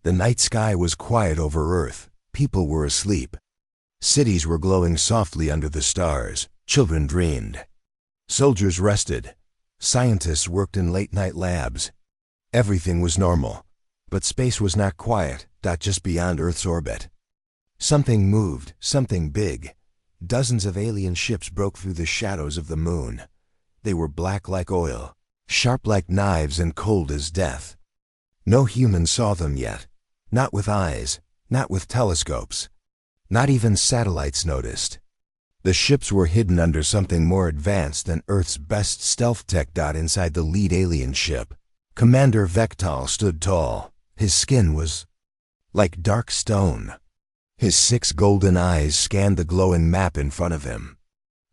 The night sky was quiet over Earth. People were asleep. Cities were glowing softly under the stars. Children dreamed. Soldiers rested. Scientists worked in late-night labs. Everything was normal. But space was not quiet, just beyond Earth's orbit. Something moved, something big. Dozens of alien ships broke through the shadows of the moon. They were black like oil, sharp like knives, and cold as death. No human saw them yet. Not with eyes, not with telescopes. Not even satellites noticed. The ships were hidden under something more advanced than Earth's best stealth tech. Inside the lead alien ship, Commander Vectal stood tall. His skin was like dark stone. His 6 golden eyes scanned the glowing map in front of him.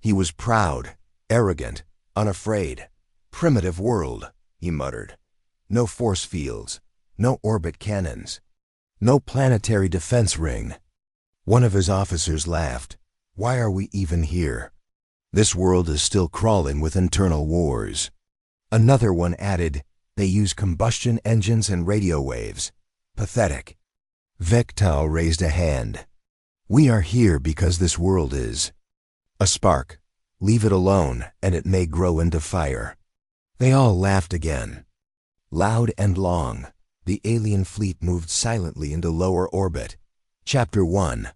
He was proud, arrogant, unafraid. "Primitive world," he muttered. "No force fields, no orbit cannons, no planetary defense ring." One of his officers laughed. "Why are we even here? This world is still crawling with internal wars." Another one added, "They use combustion engines and radio waves. Pathetic." Vectal raised a hand. "We are here because this world is a spark. Leave it alone, and it may grow into fire." They all laughed again. Loud and long, the alien fleet moved silently into lower orbit. Chapter 1.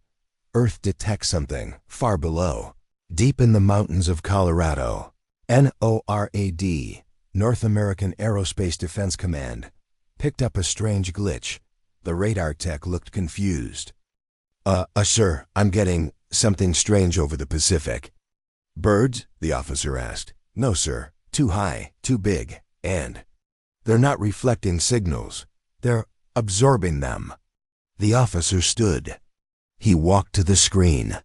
Earth detects something far below. Deep in the mountains of Colorado, NORAD, North American Aerospace Defense Command, picked up a strange glitch. The radar tech looked confused. Sir, I'm getting something strange over the Pacific." "Birds?" the officer asked. "No, sir. Too high, too big, and they're not reflecting signals. They're absorbing them." The officer stood. He walked to the screen.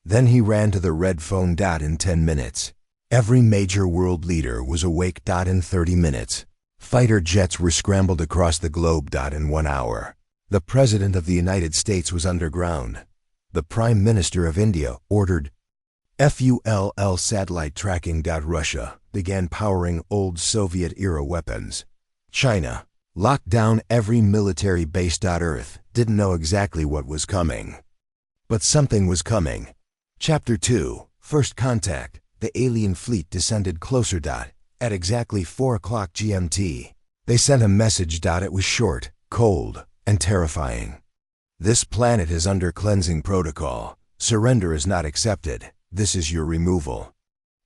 Then he ran to the red phone. In 10 minutes. Every major world leader was awake. In 30 minutes. Fighter jets were scrambled across the globe. In 1 hour. The President of the United States was underground. The Prime Minister of India ordered FULL satellite tracking. Russia began powering old Soviet-era weapons. China locked down every military base. Earth didn't know exactly what was coming. But something was coming. Chapter 2. First Contact. The alien fleet descended closer. At exactly 4 o'clock GMT. They sent a message. It was short, cold, and terrifying. "This planet is under cleansing protocol. Surrender is not accepted. This is your removal."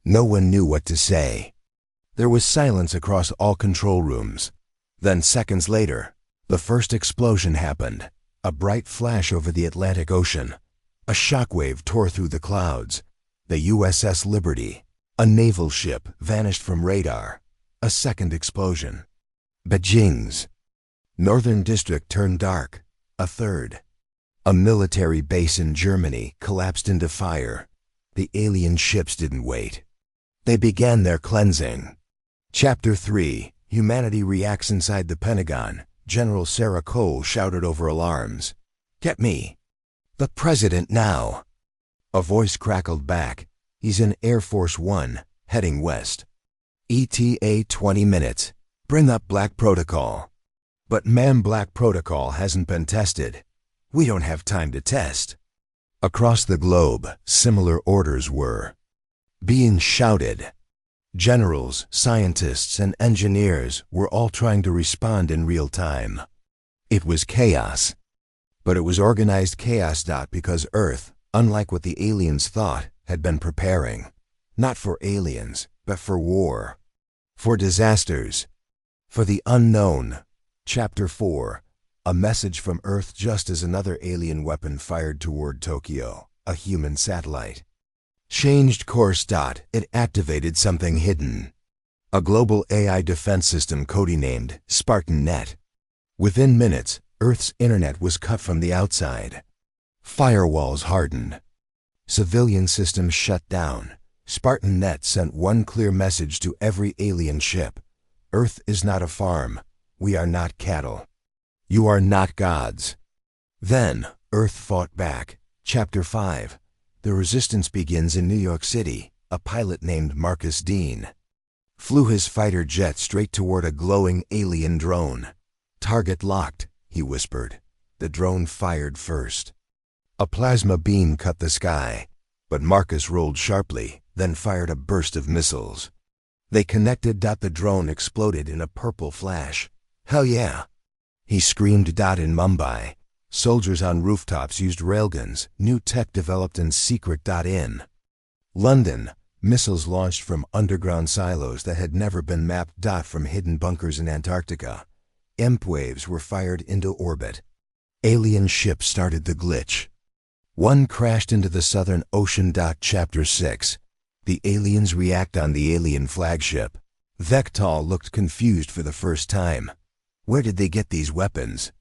No one knew what to say. There was silence across all control rooms. Then seconds later, the first explosion happened. A bright flash over the Atlantic Ocean. A shockwave tore through the clouds. The USS Liberty, a naval ship, vanished from radar. A second explosion. Beijing's Northern District turned dark. A third. A military base in Germany collapsed into fire. The alien ships didn't wait. They began their cleansing. Chapter 3. Humanity reacts inside the Pentagon. General Sarah Cole shouted over alarms. "Get me the President now." A voice crackled back. "He's in Air Force One, heading west. ETA 20 minutes. Bring up Black Protocol." "But ma'am, Black Protocol hasn't been tested." "We don't have time to test." Across the globe, similar orders were being shouted. Generals, scientists, and engineers were all trying to respond in real time. It was chaos. But it was organized chaos. Because Earth, unlike what the aliens thought, had been preparing. Not for aliens, but for war. For disasters. For the unknown. Chapter 4. A message from Earth just as another alien weapon fired toward Tokyo, a human satellite. Changed course. It activated something hidden. A global AI defense system codenamed SpartanNet. Within minutes, Earth's internet was cut from the outside. Firewalls hardened. Civilian systems shut down. SpartanNet sent one clear message to every alien ship. Earth is not a farm. We are not cattle. You are not gods. Then, Earth fought back. Chapter 5. The resistance begins in New York City. A pilot named Marcus Dean flew his fighter jet straight toward a glowing alien drone. Target locked. he whispered. The drone fired first. A plasma beam cut the sky, but Marcus rolled sharply, then fired a burst of missiles. They connected. The drone exploded in a purple flash. Hell yeah! He screamed. In Mumbai, soldiers on rooftops used railguns, new tech developed in secret. In London, missiles launched from underground silos that had never been mapped. From hidden bunkers in Antarctica, EMP waves were fired into orbit. Alien ships started the glitch. One crashed into the Southern Ocean. Chapter 6. The aliens react on the alien flagship. Vectal looked confused for the first time. Where did they get these weapons?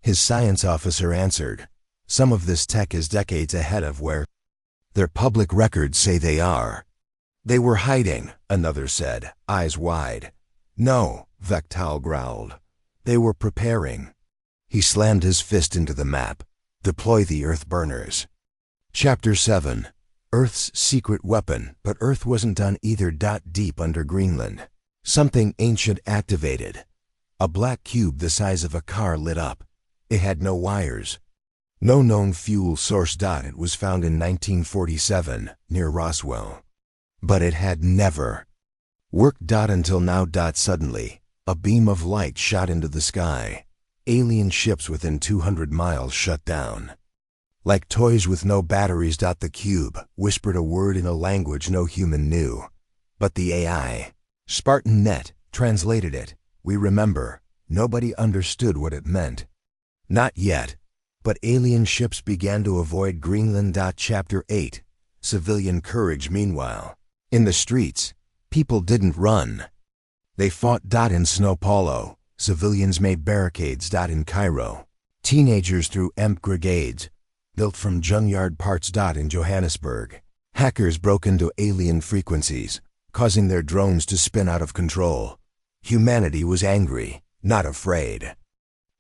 His science officer answered, some of this tech is decades ahead of where their public records say they are. They were hiding, another said, eyes wide. No, Vectal growled. They were preparing. He slammed his fist into the map. Deploy the Earth burners. Chapter 7. Earth's secret weapon, but Earth wasn't done either. Deep under Greenland, something ancient activated. A black cube the size of a car lit up. It had no wires. No known fuel source. It was found in 1947, near Roswell. But it had never worked. Until now. Suddenly, a beam of light shot into the sky. Alien ships within 200 miles shut down. Like toys with no batteries. The cube whispered a word in a language no human knew. But the AI, Spartan Net, translated it. We remember. Nobody understood what it meant. Not yet. But alien ships began to avoid Greenland. Chapter 8. Civilian courage. Meanwhile, in the streets, people didn't run. They fought. In Sao Paulo, civilians made barricades. In Cairo, teenagers threw EMP brigades, built from junkyard parts. In Johannesburg, hackers broke into alien frequencies, causing their drones to spin out of control. Humanity was angry, not afraid.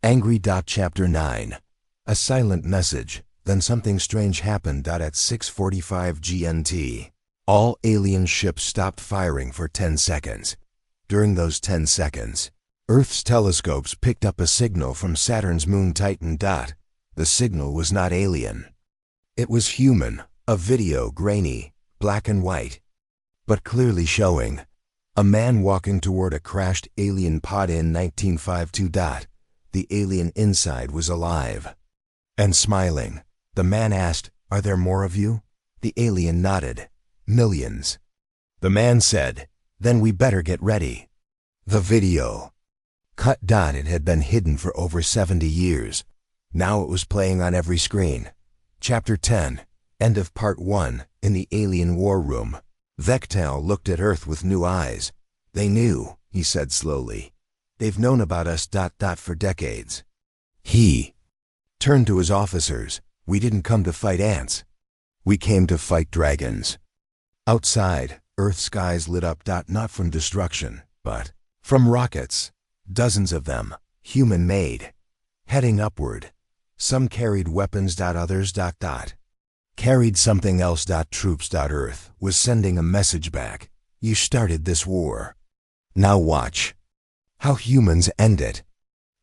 Angry. Chapter 9. A silent message, then something strange happened. At 6:45 GMT, all alien ships stopped firing for 10 seconds. During those 10 seconds, Earth's telescopes picked up a signal from Saturn's moon Titan. The signal was not alien. It was human, a video, grainy, black and white, but clearly showing a man walking toward a crashed alien pod in 1952. The alien inside was alive and smiling. The man asked, "Are there more of you?" The alien nodded. "Millions." The man said, "Then we better get ready." The video cut. It had been hidden for over 70 years. Now it was playing on every screen. Chapter 10. End of Part 1. In the alien war room, Vectal looked at Earth with new eyes. "They knew," he said slowly. "They've known about us. For decades." He turned to his officers. "We didn't come to fight ants. We came to fight dragons." Outside, Earth's skies lit up. Not from destruction, but from rockets. Dozens of them, human-made, heading upward. Some carried weapons. Others carried something else. Troops. Earth was sending a message back. You started this war. Now watch how humans end it.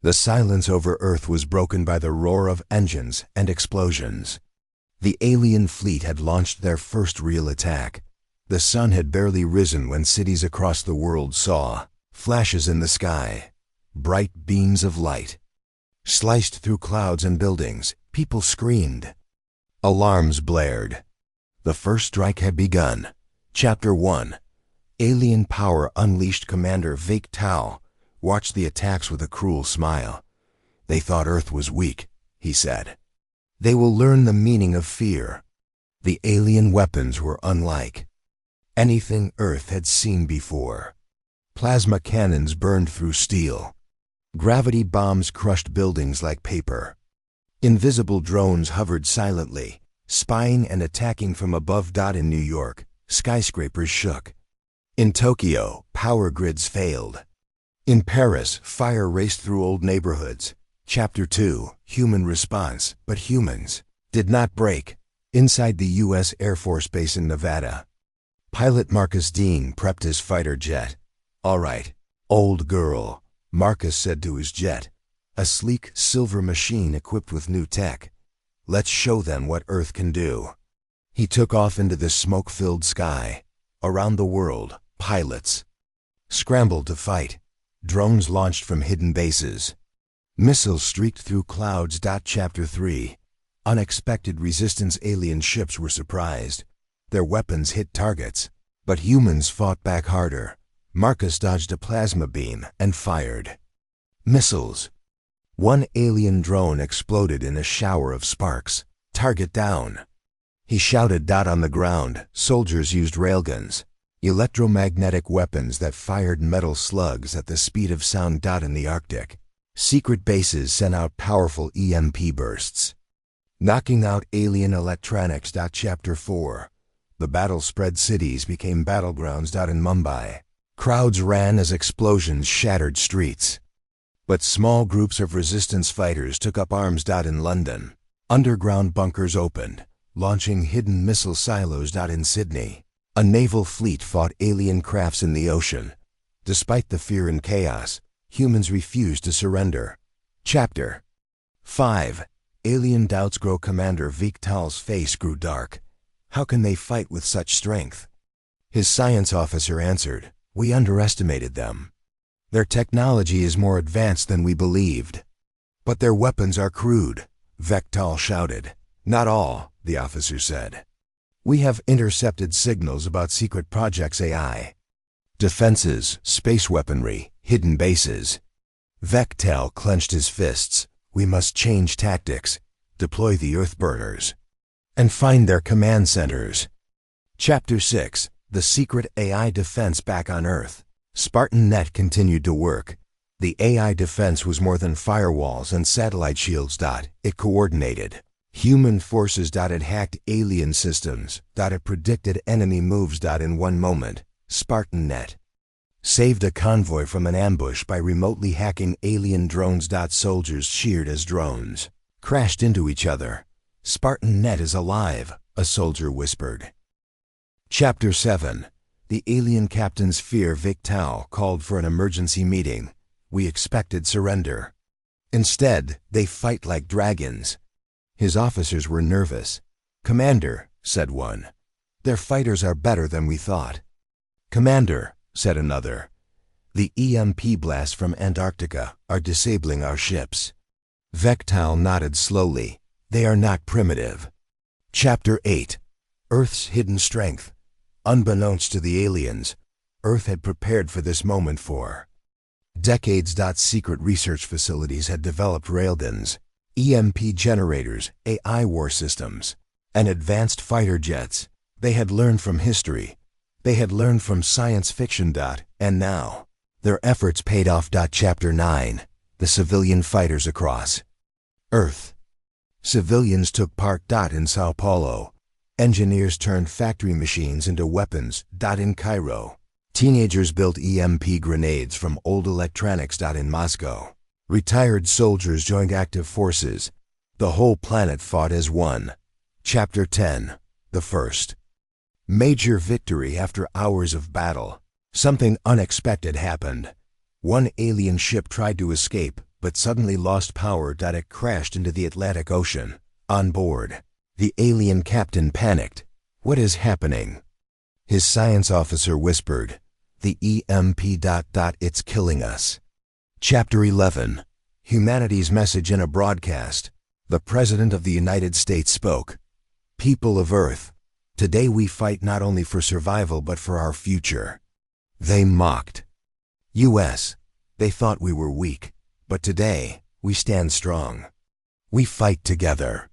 The silence over Earth was broken by the roar of engines and explosions. The alien fleet had launched their first real attack. The sun had barely risen when cities across the world saw flashes in the sky, bright beams of light sliced through clouds and buildings. People screamed. Alarms blared. The first strike had begun. Chapter 1. Alien power unleashed. Commander Vectal watched the attacks with a cruel smile. "They thought Earth was weak," he said. "They will learn the meaning of fear." The alien weapons were unlike anything Earth had seen before. Plasma cannons burned through steel. Gravity bombs crushed buildings like paper. Invisible drones hovered silently, spying and attacking from above. In New York, skyscrapers shook. In Tokyo, power grids failed. In Paris, fire raced through old neighborhoods. Chapter 2. Human response. But humans did not break. Inside the U.S. Air Force Base in Nevada, pilot Marcus Dean prepped his fighter jet. "All right, old girl," Marcus said to his jet. a sleek silver machine equipped with new tech. Let's show them what Earth can do. He took off into the smoke-filled sky. Around the world, pilots scrambled to fight. Drones launched from hidden bases. Missiles streaked through clouds. Chapter 3. Unexpected resistance. Alien ships were surprised. Their weapons hit targets, but humans fought back harder. Marcus dodged a plasma beam and fired missiles. One alien drone exploded in a shower of sparks. Target down. He shouted. On the ground, soldiers used railguns, electromagnetic weapons that fired metal slugs at the speed of sound. In the Arctic, secret bases sent out powerful EMP bursts, knocking out alien electronics. Chapter 4. The battle spread. Cities became battlegrounds. In Mumbai, crowds ran as explosions shattered streets. But small groups of resistance fighters took up arms. In London, underground bunkers opened, launching hidden missile silos. In Sydney, a naval fleet fought alien crafts in the ocean. Despite the fear and chaos, humans refused to surrender. Chapter 5. Alien doubts grow. Commander Viktal's face grew dark. How can they fight with such strength? His science officer answered, "We underestimated them. Their technology is more advanced than we believed. But their weapons are crude," Viktal shouted. "Not all," the officer said. "We have intercepted signals about secret projects, AI, defenses, space weaponry, hidden bases." Viktal clenched his fists. "We must change tactics, deploy the Earthburners, and find their command centers." Chapter 6. The secret AI defense. Back on Earth, Spartan Net continued to work. The AI defense was more than firewalls and satellite shields. It coordinated human forces. It hacked alien systems. It predicted enemy moves. In one moment, Spartan Net saved a convoy from an ambush by remotely hacking alien drones. Soldiers cheered as drones crashed into each other. "Spartan Net is alive," a soldier whispered. Chapter 7. The alien captain's fear. Viktal called for an emergency meeting. "We expected surrender. Instead, they fight like dragons." His officers were nervous. "Commander," said one, "their fighters are better than we thought." "Commander," said another, "the EMP blasts from Antarctica are disabling our ships." Viktal nodded slowly. "They are not primitive." Chapter 8. Earth's hidden strength. Unbeknownst to the aliens, Earth had prepared for this moment for decades. Secret research facilities had developed railguns, EMP generators, AI war systems, and advanced fighter jets. They had learned from history. They had learned from science fiction. And now, their efforts paid off. Chapter 9. The civilian fighters across Earth. Civilians took part. In Sao Paulo, engineers turned factory machines into weapons. In Cairo, teenagers built EMP grenades from old electronics. In Moscow, retired soldiers joined active forces. The whole planet fought as one. Chapter 10. The first major victory. After hours of battle, something unexpected happened. One alien ship tried to escape, but suddenly lost power. It crashed into the Atlantic Ocean. On board, the alien captain panicked. "What is happening?" His science officer whispered, "The EMP. It's killing us." Chapter 11. Humanity's message in a broadcast. The President of the United States spoke. "People of Earth, today we fight not only for survival but for our future." They mocked. U.S. They thought we were weak, but today we stand strong. We fight together.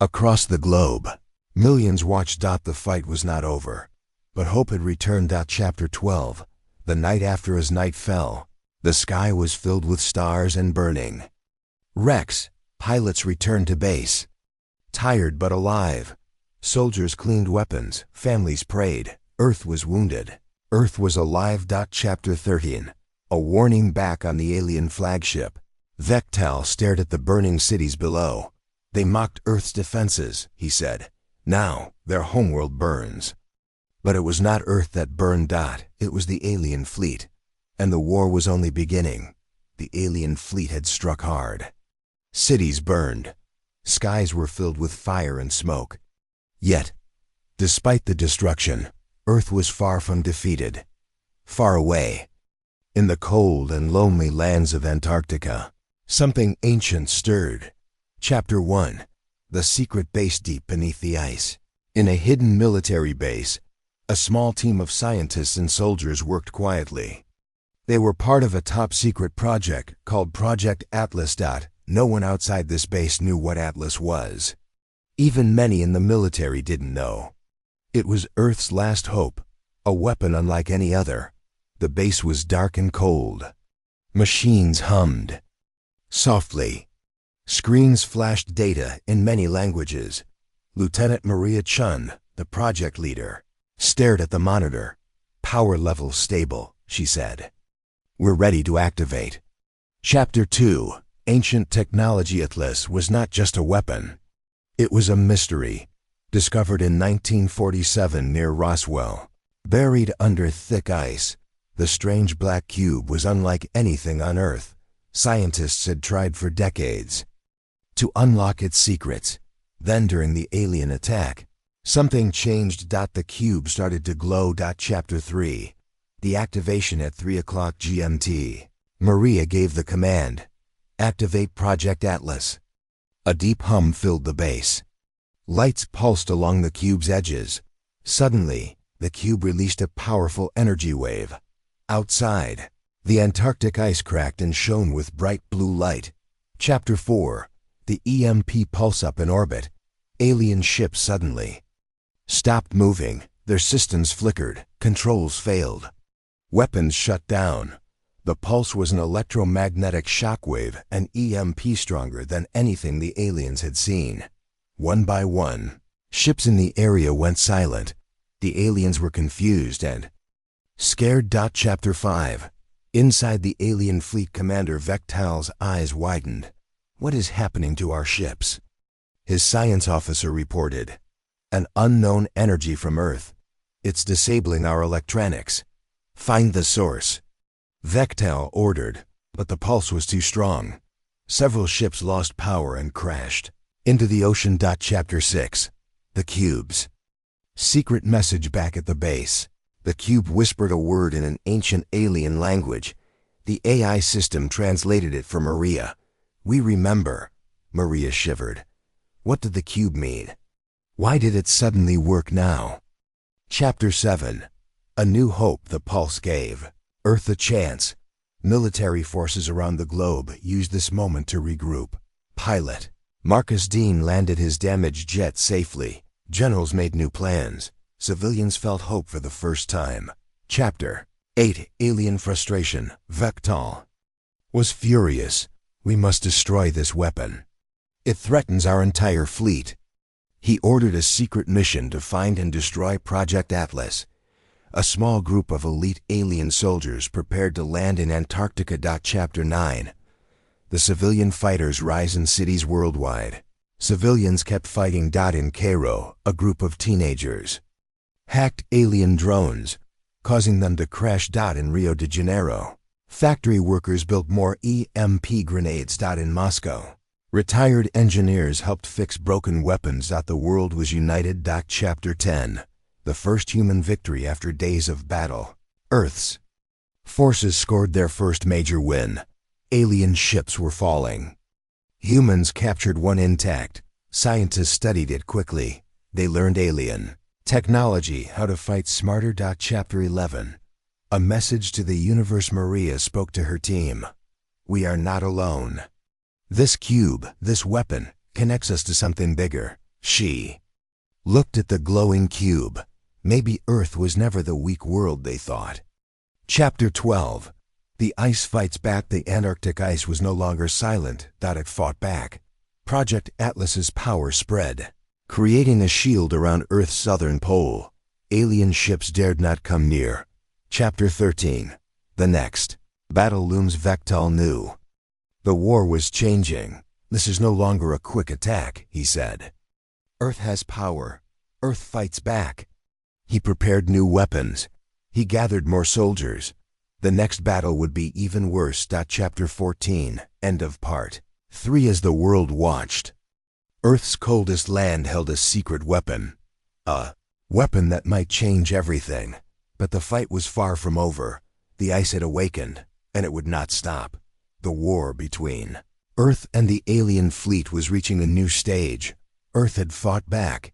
Across the globe, millions watched. The fight was not over, but hope had returned. Chapter 12. The night after as night fell, the sky was filled with stars and burning wrecks. Pilots returned to base, tired but alive. Soldiers cleaned weapons. Families prayed. Earth was wounded. Earth was alive. Chapter 13. A warning. Back on the alien flagship, Viktal stared at the burning cities below. "They mocked Earth's defenses," he said. "Now their homeworld burns." But it was not Earth that burned. It was the alien fleet. And the war was only beginning. The alien fleet had struck hard. Cities burned. Skies were filled with fire and smoke. Yet, despite the destruction, Earth was far from defeated. Far away, in the cold and lonely lands of Antarctica, something ancient stirred. Chapter 1. The secret base deep beneath the ice. In a hidden military base, a small team of scientists and soldiers worked quietly. They were part of a top-secret project called Project Atlas. No one outside this base knew what Atlas was. Even many in the military didn't know. It was Earth's last hope, a weapon unlike any other. The base was dark and cold. Machines hummed softly. Screens flashed data in many languages. Lieutenant Maria Chun, the project leader, stared at the monitor. "Power level stable," she said. "We're ready to activate." Chapter 2. Ancient technology. Atlas was not just a weapon. It was a mystery, discovered in 1947 near Roswell. Buried under thick ice, the strange black cube was unlike anything on Earth. Scientists had tried for decades to unlock its secrets. Then during the alien attack, something changed. The cube started to glow. Chapter 3. The activation at 3 o'clock GMT. Maria gave the command, "Activate Project Atlas." A deep hum filled the base. Lights pulsed along the cube's edges. Suddenly, the cube released a powerful energy wave. Outside, the Antarctic ice cracked and shone with bright blue light. Chapter 4. The EMP pulse. Up in orbit, alien ships suddenly stopped moving. Their systems flickered, controls failed, weapons shut down. The pulse was an electromagnetic shockwave, an EMP stronger than anything the aliens had seen. One by one, ships in the area went silent. The aliens were confused and scared. Chapter 5. Inside the alien fleet, Commander Vectal's eyes widened. "What is happening to our ships?" His science officer reported, "An unknown energy from Earth. It's disabling our electronics. Find the source." Vectal ordered, but the pulse was too strong. Several ships lost power and crashed into the ocean. Chapter 6. The cubes. Secret message. Back at the base, the cube whispered a word in an ancient alien language. The AI system translated it for Maria. "We remember." Maria shivered. What did the cube mean? Why did it suddenly work now? Chapter 7. A new hope. The pulse gave Earth a chance. Military forces around the globe used this moment to regroup. Pilot Marcus Dean landed his damaged jet safely. Generals made new plans. Civilians felt hope for the first time. Chapter 8. Alien frustration. Vectal was furious. "We must destroy this weapon. It threatens our entire fleet." He ordered a secret mission to find and destroy Project Atlas. A small group of elite alien soldiers prepared to land in Antarctica. Chapter 9. The civilian fighters rise in cities worldwide. Civilians kept fighting. In Cairo, a group of teenagers hacked alien drones, causing them to crash. In Rio de Janeiro, factory workers built more EMP grenades. In Moscow, retired engineers helped fix broken weapons. The world was united. Chapter 10. The first human victory after days of battle. Earth's forces scored their first major win. Alien ships were falling. Humans captured one intact. Scientists studied it quickly. They learned alien technology, how to fight smarter. Chapter 11. A message to the universe. Maria spoke to her team. "We are not alone. This cube, this weapon, connects us to something bigger." She looked at the glowing cube. Maybe Earth was never the weak world they thought. Chapter 12. The ice fights back. The Antarctic ice was no longer silent. It fought back. Project Atlas's power spread, creating a shield around Earth's southern pole. Alien ships dared not come near. Chapter 13. The next battle looms. Vectal knew the war was changing. "This is no longer a quick attack," he said. "Earth has power. Earth fights back." He prepared new weapons. He gathered more soldiers. The next battle would be even worse. Chapter 14, end of part 3. As the world watched, Earth's coldest land held a secret weapon. A weapon that might change everything. But the fight was far from over. The ice had awakened, and it would not stop. The war between Earth and the alien fleet was reaching a new stage. Earth had fought back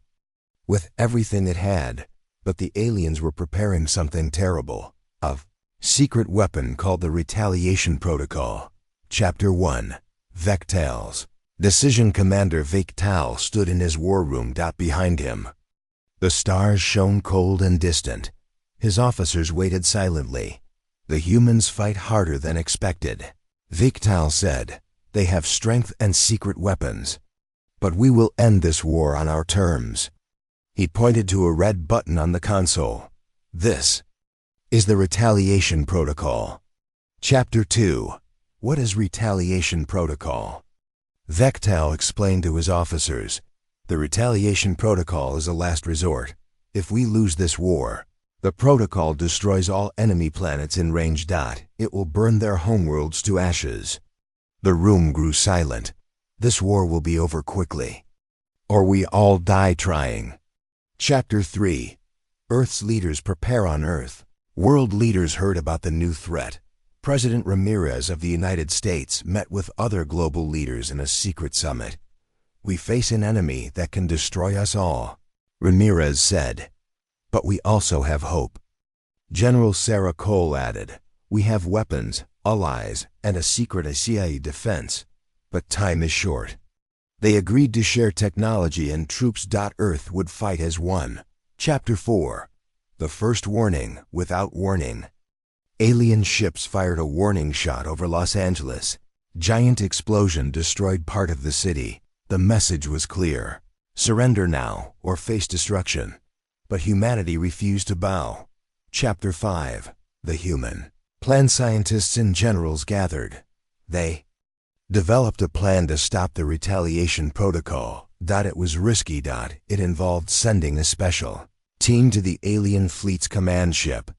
with everything it had, but the aliens were preparing something terrible. A secret weapon called the Retaliation Protocol. Chapter 1, Vectals. Decision Commander Vectal stood in his war room. Behind him, the stars shone cold and distant. His officers waited silently. The humans fight harder than expected. Vectal said, "They have strength and secret weapons. But we will end this war on our terms." He pointed to a red button on the console. "This is the Retaliation Protocol." Chapter 2. What is Retaliation Protocol? Vectal explained to his officers, "The Retaliation Protocol is a last resort. If we lose this war, the protocol destroys all enemy planets in range. It will burn their homeworlds to ashes." The room grew silent. "This war will be over quickly, or we all die trying." Chapter 3. Earth's leaders prepare on Earth. World leaders heard about the new threat. President Ramirez of the United States met with other global leaders in a secret summit. "We face an enemy that can destroy us all," Ramirez said. "But we also have hope." General Sarah Cole added, "We have weapons, allies, and a secret CIA defense. But time is short." They agreed to share technology and troops. Earth would fight as one. Chapter 4. The first warning without warning. Alien ships fired a warning shot over Los Angeles. Giant explosion destroyed part of the city. The message was clear: surrender now or face destruction. But humanity refused to bow. Chapter 5. The Human Plan. Scientists and generals gathered. They developed a plan to stop the Retaliation Protocol. It was risky. It involved sending a special team to the alien fleet's command ship.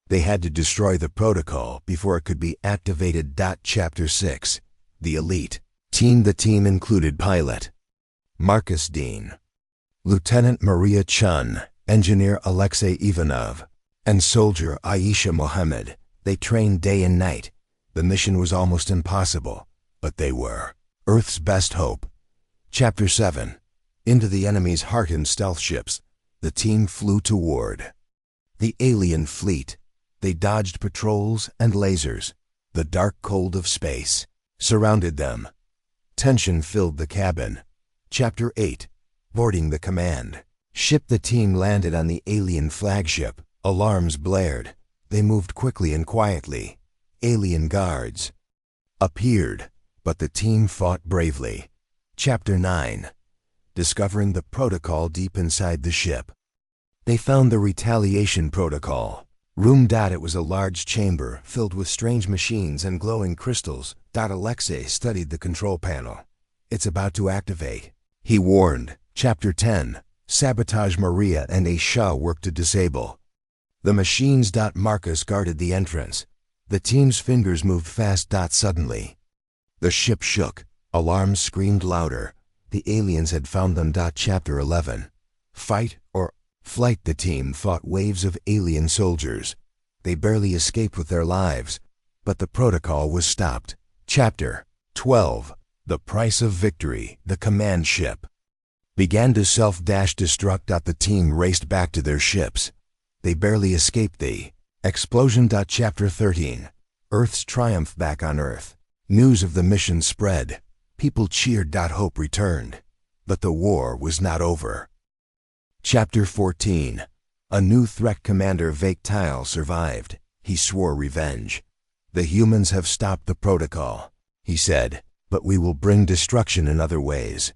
They had to destroy the protocol before it could be activated. Chapter 6. The Elite Team. The team included pilot Marcus Dean, Lieutenant Maria Chun, Engineer Alexei Ivanov, and soldier Aisha Mohammed. They trained day and night. The mission was almost impossible, but they were Earth's best hope. Chapter 7. Into the enemy's heart. In stealth ships, the team flew toward the alien fleet. They dodged patrols and lasers. The dark cold of space surrounded them. Tension filled the cabin. Chapter 8. Boarding the command ship. The team landed on the alien flagship. Alarms blared. They moved quickly and quietly. Alien guards appeared, but the team fought bravely. Chapter 9. Discovering the protocol. Deep inside the ship, they found the Retaliation Protocol room. It was a large chamber filled with strange machines and glowing crystals. Alexei studied the control panel. "It's about to activate," he warned. Chapter 10. Sabotage. Maria and Aisha worked to disable the machines. Marcus guarded the entrance. The team's fingers moved fast. Suddenly, the ship shook. Alarms screamed louder. The aliens had found them. Chapter 11. Fight or flight. The team fought waves of alien soldiers. They barely escaped with their lives, but the protocol was stopped. Chapter 12. The price of victory. The command ship began to self-destruct. The team raced back to their ships. They barely escaped the explosion. Chapter 13. Earth's triumph. Back on Earth, news of the mission spread. People cheered. Hope returned. But the war was not over. Chapter 14. A new threat. Commander Vectal survived. He swore revenge. "The humans have stopped the protocol," he said, "but we will bring destruction in other ways."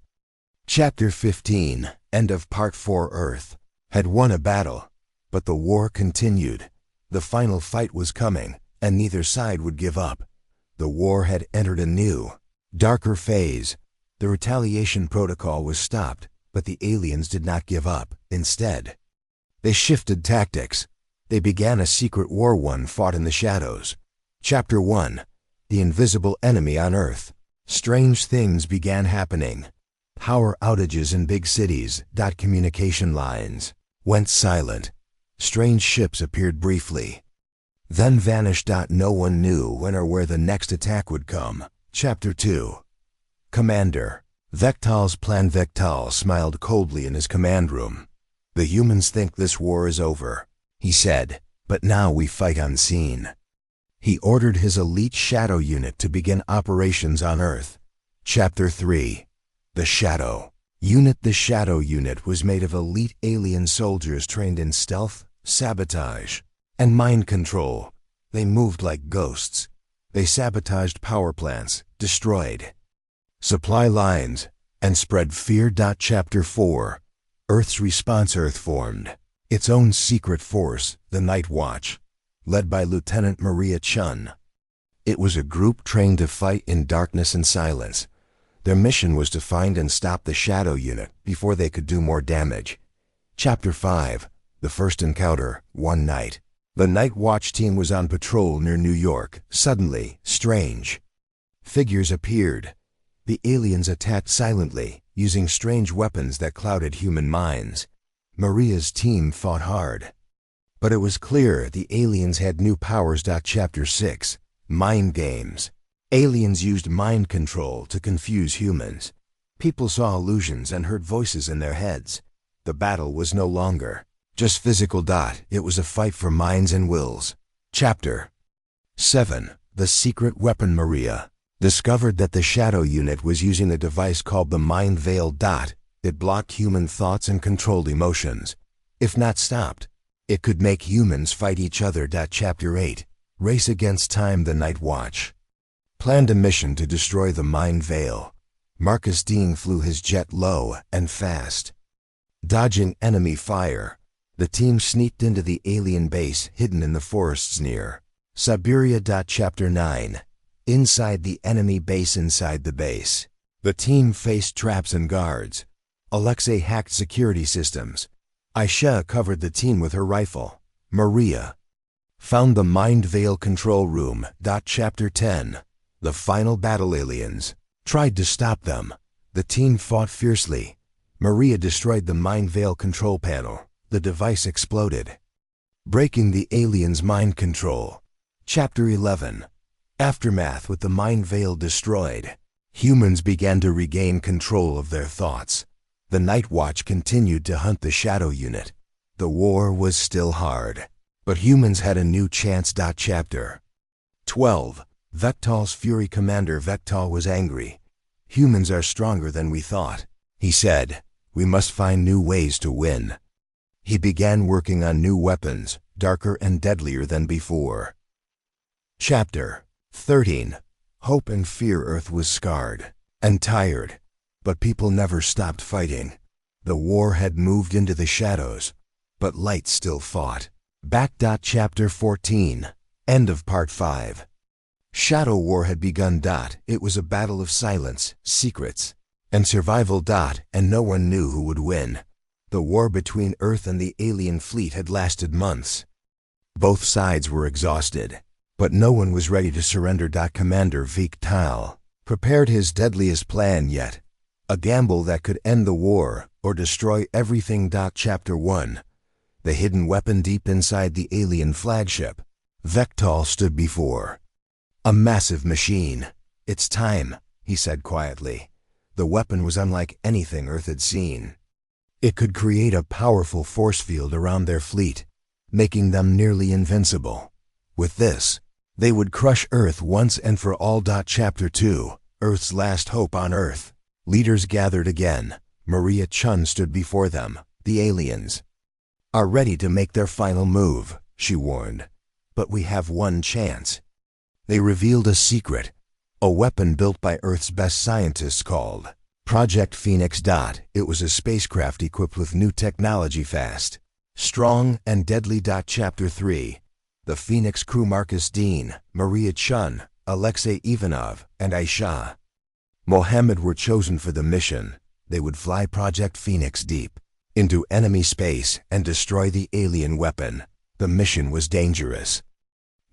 Chapter 15. End of Part 4. Earth had won a battle, but the war continued. The final fight was coming, and neither side would give up. The war had entered a new, darker phase. The Retaliation Protocol was stopped, but the aliens did not give up. Instead, they shifted tactics. They began a secret war. One fought in the shadows. Chapter 1. The Invisible Enemy on Earth. Strange things began happening. Power outages in big cities. Communication lines went silent. Strange ships appeared briefly, then vanished. No one knew when or where the next attack would come. Chapter 2. Commander. Vectal's plan. Vectal smiled coldly in his command room. "The humans think this war is over," he said, "but now we fight unseen." He ordered his elite Shadow unit to begin operations on Earth. Chapter 3. The Shadow Unit. The Shadow unit was made of elite alien soldiers trained in stealth, sabotage, and mind control. They moved like ghosts. They sabotaged power plants, destroyed supply lines, and spread fear. Chapter 4. Earth's response. Earth formed its own secret force, the Night Watch, led by Lieutenant Maria Chun. It was a group trained to fight in darkness and silence. Their mission was to find and stop the Shadow unit before they could do more damage. Chapter 5. The First Encounter. One night, the Night Watch team was on patrol near New York. Suddenly, strange figures appeared. The aliens attacked silently, using strange weapons that clouded human minds. Maria's team fought hard, but it was clear the aliens had new powers. Chapter 6. Mind games. Aliens used mind control to confuse humans. People saw illusions and heard voices in their heads. The battle was no longer just physical. It was a fight for minds and wills. Chapter 7. The Secret Weapon. Maria discovered that the Shadow unit was using a device called the Mind Veil. It blocked human thoughts and controlled emotions. If not stopped, it could make humans fight each other. Chapter 8. Race Against Time. The Night Watch planned a mission to destroy the Mind Veil. Marcus Dean flew his jet low and fast, dodging enemy fire. The team sneaked into the alien base hidden in the forests near Siberia. Chapter 9. Inside the enemy base. Inside the base, the team faced traps and guards. Alexei hacked security systems. Aisha covered the team with her rifle. Maria found the Mind Veil control room. Chapter 10. The Final Battle. Aliens tried to stop them. The team fought fiercely. Maria destroyed the Mind Veil control panel. The device exploded, breaking the aliens' mind control. Chapter 11. Aftermath. With the Mind Veil destroyed, humans began to regain control of their thoughts. The Night Watch continued to hunt the Shadow unit. The war was still hard, but humans had a new chance. Chapter 12. Vectal's Fury. Commander Vectal was angry. "Humans are stronger than we thought," he said. "We must find new ways to win." He began working on new weapons, darker and deadlier than before. Chapter 13. Hope and Fear. Earth was scarred and tired, but people never stopped fighting. The war had moved into the shadows, but light still fought back. Chapter 14. End of Part 5. Shadow War had begun. It was a battle of silence, secrets, and survival. And no one knew who would win. The war between Earth and the alien fleet had lasted months. Both sides were exhausted, but no one was ready to surrender. Commander Vectal prepared his deadliest plan yet, a gamble that could end the war or destroy everything. Chapter 1. The Hidden Weapon. Deep inside the alien flagship, Vectal stood before a massive machine. "It's time," he said quietly. The weapon was unlike anything Earth had seen. It could create a powerful force field around their fleet, making them nearly invincible. With this, they would crush Earth once and for all. Chapter 2. Earth's Last Hope. On Earth, leaders gathered again. Maria Chun stood before them. "The aliens are ready to make their final move," she warned. "But we have one chance." They revealed a secret, a weapon built by Earth's best scientists called Project Phoenix. It was a spacecraft equipped with new technology, fast, strong, and deadly. Chapter 3. The Phoenix crew. Marcus Dean, Maria Chun, Alexei Ivanov, and Aisha Mohammed were chosen for the mission. They would fly Project Phoenix deep into enemy space and destroy the alien weapon. The mission was dangerous,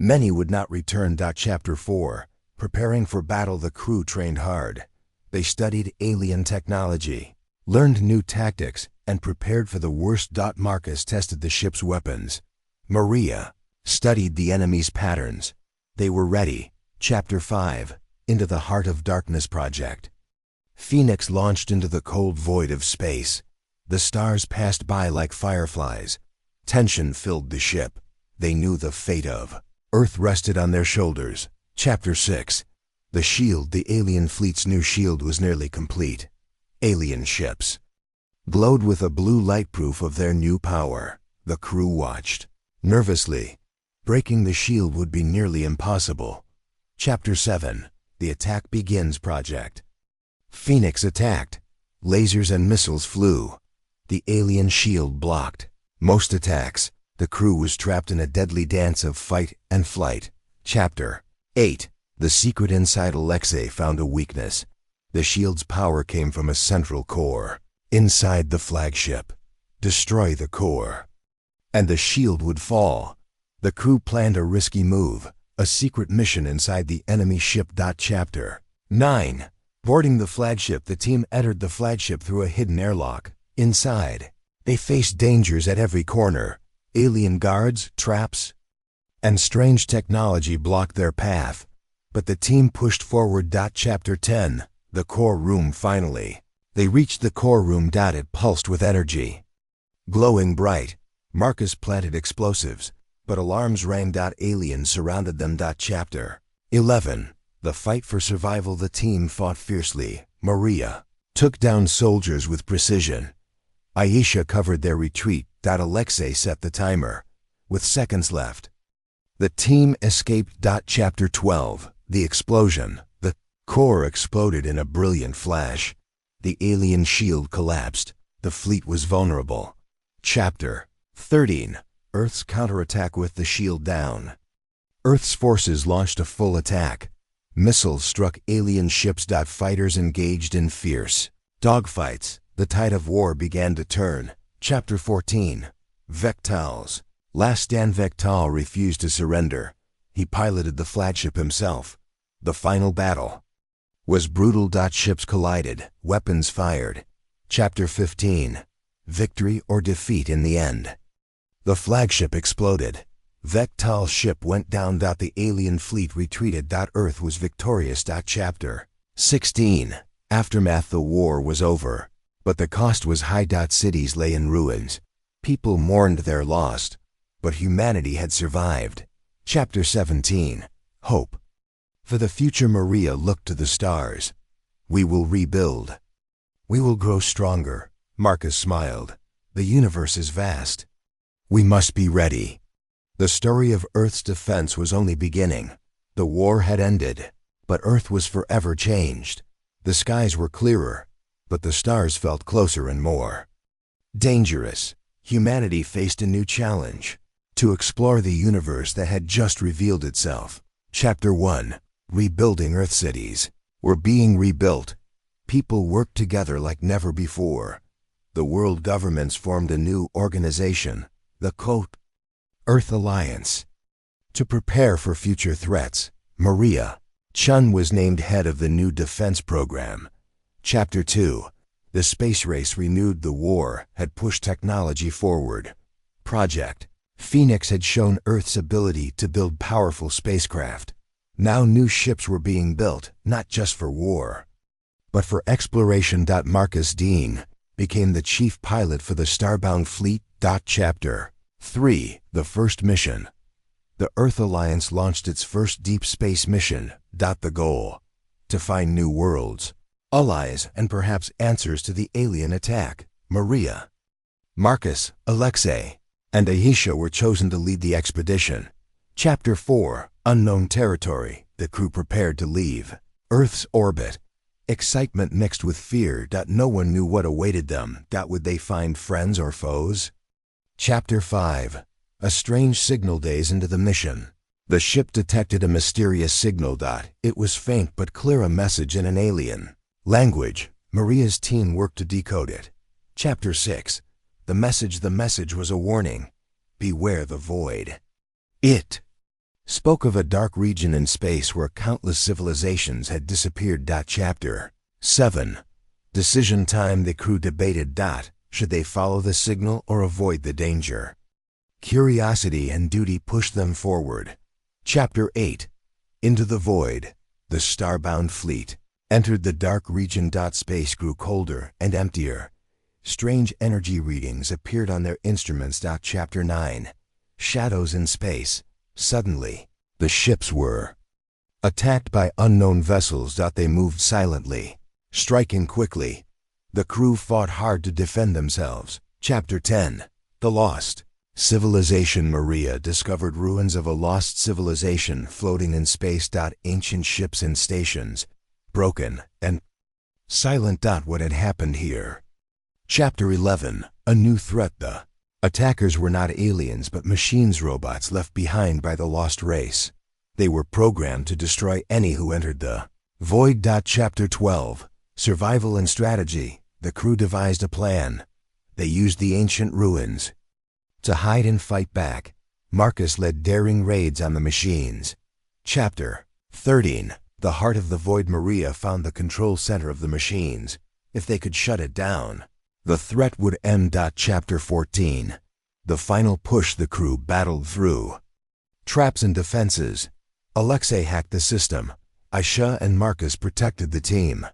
Many would not return. Chapter 4. Preparing for battle. The crew trained hard. They studied alien technology, learned new tactics, and prepared for the worst. Marcus tested the ship's weapons. Maria studied the enemy's patterns. They were ready. Chapter 5. Into the Heart of Darkness Project. Phoenix launched into the cold void of space. The stars passed by like fireflies. Tension filled the ship. They knew the fate of Earth rested on their shoulders. Chapter 6. The shield. The alien fleet's new shield was nearly complete. Alien ships glowed with a blue light, proof of their new power. The crew watched nervously. Breaking the shield would be nearly impossible. Chapter 7. The Attack Begins Project. Phoenix attacked. Lasers and missiles flew. The alien shield blocked most attacks. The crew was trapped in a deadly dance of fight and flight. Chapter 8. The secret. Inside, Alexei found a weakness. The shield's power came from a central core inside the flagship. Destroy the core, and the shield would fall. The crew planned a risky move, a secret mission inside the enemy ship. Chapter 9. Boarding the flagship. The team entered the flagship through a hidden airlock. Inside, they faced dangers at every corner. Alien guards, traps, and strange technology blocked their path. But the team pushed forward. Chapter 10. The core room. Finally, they reached the core room. It pulsed with energy, glowing bright. Marcus planted explosives, but alarms rang. Aliens surrounded them. Chapter 11. The fight for survival. The team fought fiercely. Maria took down soldiers with precision. Aisha covered their retreat. Alexei set the timer. With seconds left, the team escaped. Chapter 12. The explosion. The core exploded in a brilliant flash. The alien shield collapsed. The fleet was vulnerable. Chapter 13. Earth's counterattack. With the shield down, Earth's forces launched a full attack. Missiles struck alien ships. Fighters engaged in fierce dogfights. The tide of war began to turn. Chapter 14. Vectal's last stand. Vectal refused to surrender. He piloted the flagship himself. The final battle was brutal. Ships collided, weapons fired. Chapter 15. Victory or defeat. In the end, the flagship exploded. Vectal's ship went down. The alien fleet retreated. Earth was victorious. Chapter 16. Aftermath. The war was over, but the cost was high. Cities lay in ruins. People mourned their loss, but humanity had survived. Chapter 17. Hope. For the future. Maria looked to the stars. We will rebuild. We will grow stronger. Marcus smiled. The universe is vast. We must be ready. The story of Earth's defense was only beginning. The war had ended, but Earth was forever changed. The skies were clearer, but the stars felt closer and more dangerous. Humanity faced a new challenge: to explore the universe that had just revealed itself. Chapter 1. Rebuilding. Earth cities were being rebuilt. People worked together like never before. The world governments formed a new organization, the Earth Alliance. To prepare for future threats, Maria Chun was named head of the new defense program. Chapter 2. The space race renewed. The war had pushed technology forward. Project Phoenix had shown Earth's ability to build powerful spacecraft. Now new ships were being built, not just for war, but for exploration. Marcus Dean became the chief pilot for the Starbound fleet. Chapter 3. The first mission. The Earth Alliance launched its first deep space mission. The goal: to find new worlds, allies, and perhaps answers to the alien attack. Maria, Marcus, Alexei, and Aisha were chosen to lead the expedition. Chapter 4. Unknown territory. The crew prepared to leave Earth's orbit. Excitement mixed with fear. No one knew what awaited them. Would they find friends or foes? Chapter 5. A strange signal. Days into the mission, the ship detected a mysterious signal. It was faint but clear, a message in an alien language. Maria's team worked to decode it. Chapter 6. The message was a warning. Beware the void. It spoke of a dark region in space where countless civilizations had disappeared. Chapter 7. Decision time. The crew debated. Should they follow the signal or avoid the danger? Curiosity and duty pushed them forward. Chapter 8. Into the void. The starbound fleet entered the dark region. Space grew colder and emptier. Strange energy readings appeared on their instruments. Chapter 9. Shadows in space. Suddenly, the ships were attacked by unknown vessels. They moved silently, striking quickly. The crew fought hard to defend themselves. Chapter 10. The Lost Civilization. Maria discovered ruins of a lost civilization floating in space. Ancient ships and stations, broken and silent. What had happened here? Chapter 11. A new threat. The attackers were not aliens but machines, robots left behind by the lost race. They were programmed to destroy any who entered the void. Chapter 12. Survival and strategy. The crew devised a plan. They used the ancient ruins to hide and fight back. Marcus led daring raids on the machines. Chapter 13. The heart of the void. Maria found the control center of the machines. If they could shut it down, the threat would end. Chapter 14. The final push. The crew battled through traps and defenses. Alexei hacked the system. Aisha and Marcus protected the team.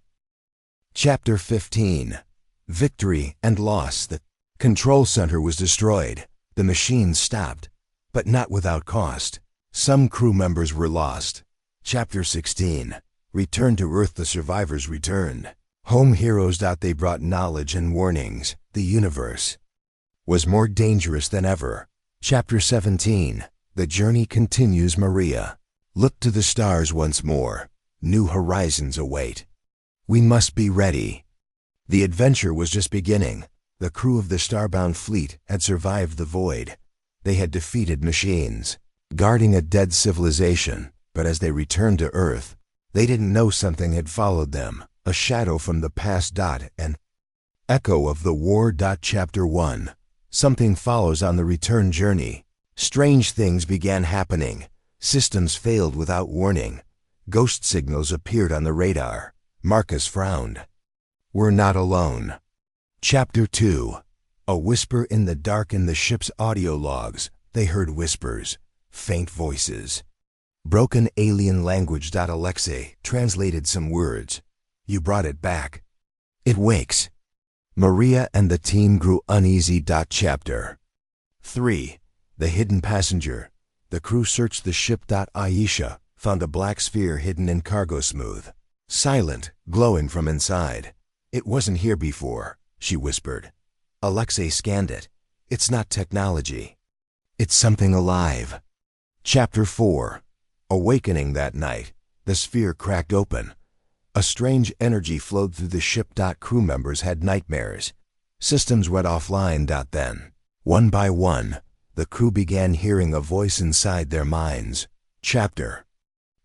Chapter 15. Victory and loss. The control center was destroyed. The machines stopped, but not without cost. Some crew members were lost. Chapter 16. Return to Earth. The survivors returned. Home heroes. They brought knowledge and warnings. The universe was more dangerous than ever. Chapter 17. The journey continues. Maria looked to the stars once more. New horizons await. We must be ready. The adventure was just beginning. The crew of the starbound fleet had survived the void. They had defeated machines, guarding a dead civilization, but as they returned to Earth, they didn't know something had followed them, a shadow from the past. An echo of the war. Chapter 1. Something follows on the return journey. Strange things began happening. Systems failed without warning. Ghost signals appeared on the radar. Marcus frowned. We're not alone. Chapter 2. A whisper in the dark. In the ship's audio logs, they heard whispers, faint voices, broken alien language. Alexei translated some words. You brought it back. It wakes. Maria and the team grew uneasy. Chapter 3. The hidden passenger. The crew searched the ship. Aisha found a black sphere hidden in cargo, smooth, silent, glowing from inside. It wasn't here before, she whispered. Alexei scanned it. It's not technology. It's something alive. Chapter 4. Awakening. That night, the sphere cracked open. A strange energy flowed through the ship. Crew members had nightmares. Systems went offline. Then, one by one, the crew began hearing a voice inside their minds. Chapter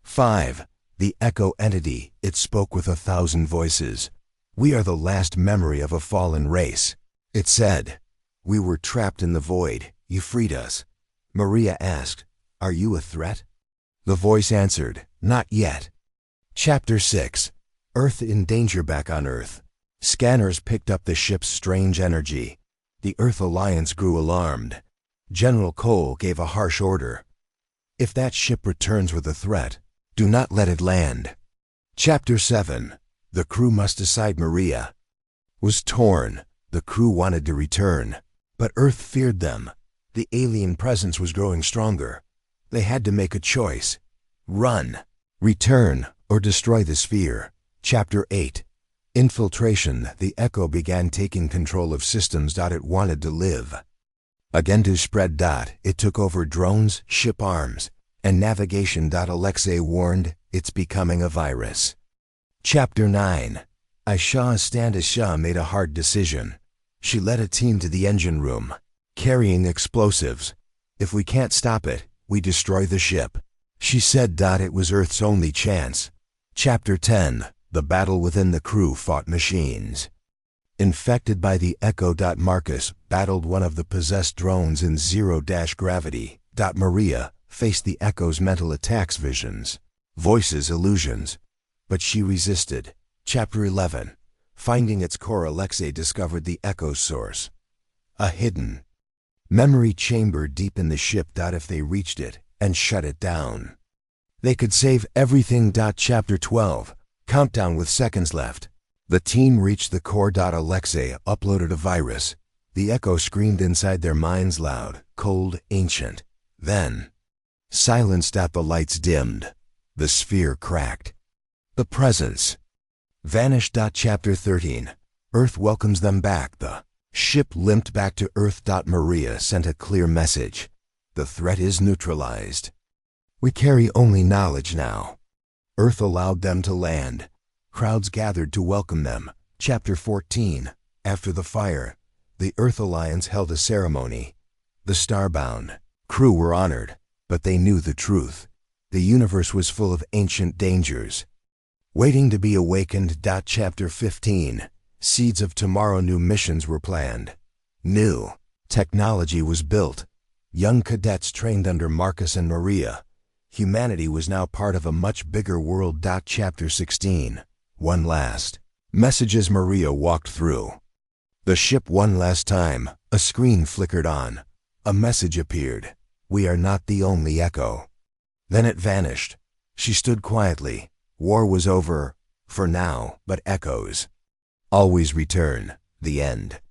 5. The Echo Entity. It spoke with 1,000 voices. We are the last memory of a fallen race. It said, we were trapped in the void. You freed us. Maria asked, are you a threat? The voice answered, not yet. Chapter 6. Earth in danger. Back on Earth, scanners picked up the ship's strange energy. The Earth Alliance grew alarmed. General Cole gave a harsh order. If that ship returns with a threat, do not let it land. Chapter 7. The crew must decide. Maria was torn. The crew wanted to return, but Earth feared them. The alien presence was growing stronger. They had to make a choice. Run, return, or destroy the sphere. Chapter 8. Infiltration. The Echo began taking control of systems. It wanted to live again, to spread. It took over drones, ship arms, and navigation. Alexei warned, it's becoming a virus. Chapter 9. Aisha made a hard decision. She led a team to the engine room, carrying explosives. If we can't stop it, we destroy the ship, she said. It was Earth's only chance. Chapter 10. The battle within. The crew fought machines infected by the Echo. Marcus battled one of the possessed drones in zero-gravity. Maria faced the Echo's mental attacks, visions, voices, illusions. But she resisted. Chapter 11. Finding its core, Alexei discovered the Echo's source. A hidden memory chamber deep in the ship. If they reached it and shut it down, they could save everything. Chapter 12. Countdown with seconds left. The team reached the core. Alexei uploaded a virus. The Echo screamed inside their minds, loud, cold, ancient. Then, silenced. The lights dimmed. The sphere cracked. The presence vanished. Chapter 13. Earth welcomes them back. The ship limped back to Earth. Maria sent a clear message. The threat is neutralized. We carry only knowledge now. Earth allowed them to land. Crowds gathered to welcome them. Chapter 14. After the fire, the Earth Alliance held a ceremony. The Starbound crew were honored, but they knew the truth. The universe was full of ancient dangers, waiting to be awakened. Chapter 15. Seeds of tomorrow. New missions were planned. New technology was built. Young cadets trained under Marcus and Maria. Humanity was now part of a much bigger world. Chapter 16. One last message. As Maria walked through the ship one last time, a screen flickered on. A message appeared. We are not the only Echo. Then it vanished. She stood quietly. War was over, for now, but Echoes always return. The end.